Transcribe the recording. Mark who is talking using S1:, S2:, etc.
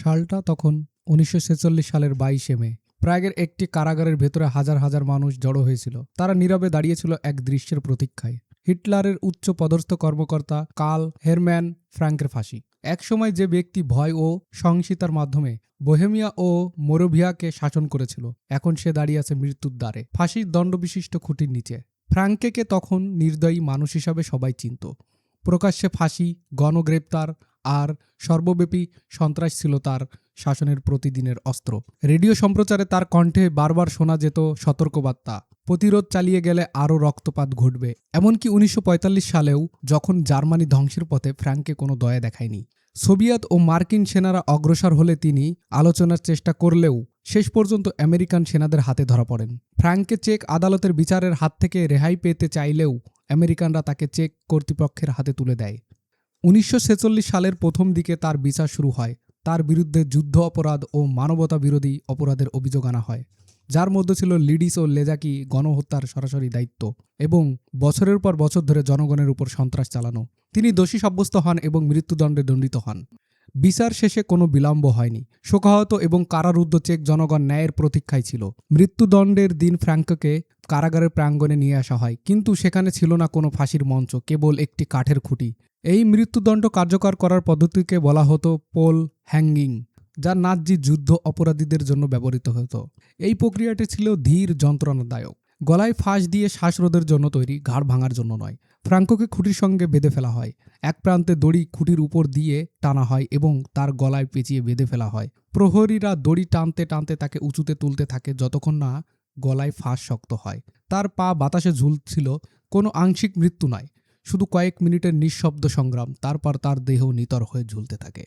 S1: সালটা তখন ১৯৪৬ সালের ২২শে মে। প্রাগের একটি কারাগারের ভেতরে হাজার হাজার মানুষ জড়ো হয়েছিল। তারা নীরবে দাঁড়িয়েছিল এক দৃশ্যের প্রতীক্ষায়। হিটলারের উচ্চ পদস্থ কর্মকর্তা কার্ল হেরম্যান ফ্রাঙ্কের ফাঁসি। একসময় যে ব্যক্তি ভয় ও সহিংসতার মাধ্যমে বোহেমিয়া ও মোরাভিয়াকে শাসন করেছিল, এখন সে দাঁড়িয়ে আছে মৃত্যুর দ্বারে, ফাঁসির দণ্ডবিশিষ্ট খুঁটির নিচে। ফ্রাঙ্কেকে তখন নির্দয়ী মানুষ হিসাবে সবাই চিনত। প্রকাশ্যে ফাঁসি, গণগ্রেপ্তার আর সর্বব্যাপী সন্ত্রাস ছিল তার শাসনের প্রতিদিনের অস্ত্র। রেডিও সম্প্রচারে তার কণ্ঠে বারবার শোনা যেত সতর্কবার্তা, প্রতিরোধ চালিয়ে গেলে আরও রক্তপাত ঘটবে। এমনকি ১৯৪৫ সালেও যখন জার্মানি ধ্বংসের পথে, ফ্রাঙ্কে কোনো দয়া দেখায়নি। সোভিয়েত ও মার্কিন সেনারা অগ্রসর হলে তিনি আলোচনার চেষ্টা করলেও শেষ পর্যন্ত আমেরিকান সেনাদের হাতে ধরা পড়েন। ফ্রাঙ্কে চেক আদালতের বিচারের হাত থেকে রেহাই পেতে চাইলেও আমেরিকানরা তাকে চেক কর্তৃপক্ষের হাতে তুলে দেয়। ১৯৪৬ সালের প্রথম দিকে তার বিচার শুরু হয়। তার বিরুদ্ধে যুদ্ধ অপরাধ ও মানবতা বিরোধী অপরাধের অভিযোগ আনা হয়, যার মধ্যে ছিল লিডিস ও লেজাকি গণহত্যার সরাসরি দায়িত্ব এবং বছরের পর বছর ধরে জনগণের উপর সন্ত্রাস চালানো। তিনি দোষী সাব্যস্ত হন এবং মৃত্যুদণ্ডে দণ্ডিত হন। বিচার শেষে কোনো বিলম্ব হয়নি। শোকাহত এবং কারারুদ্ধ চেক জনগণ ন্যায়ের প্রতীক্ষায় ছিল। মৃত্যুদণ্ডের দিন ফ্রাঙ্ককে কারাগারের প্রাঙ্গণে নিয়ে আসা হয়, কিন্তু সেখানে ছিল না কোনো ফাঁসির মঞ্চ, কেবল একটি কাঠের খুঁটি। এই মৃত্যুদণ্ড কার্যকর করার পদ্ধতিকে বলা হতো পোল হ্যাঙ্গিং, যা নাৎজি যুদ্ধ অপরাধীদের জন্য ব্যবহৃত হতো। এই প্রক্রিয়াটি ছিল ধীর, যন্ত্রণাদায়ক, গলায় ফাঁস দিয়ে শ্বাসরোধের জন্য তৈরি, ঘাড় ভাঙার জন্য নয়। ফ্রাঙ্কোকে খুঁটির সঙ্গে বেঁধে ফেলা হয়। এক প্রান্তে দড়ি খুঁটির উপর দিয়ে টানা হয় এবং তার গলায় পেঁচিয়ে বেঁধে ফেলা হয়। প্রহরীরা দড়ি টানতে টানতে তাকে উঁচুতে তুলতে থাকে যতক্ষণ না গলায় ফাঁস শক্ত হয়। তার পা বাতাসে ঝুলছিল, কোনো আংশিক মৃত্যু নয়, শুধু কয়েক মিনিটের নিঃশব্দ সংগ্রাম। তারপর তার দেহ নিতর হয়ে ঝুলতে থাকে।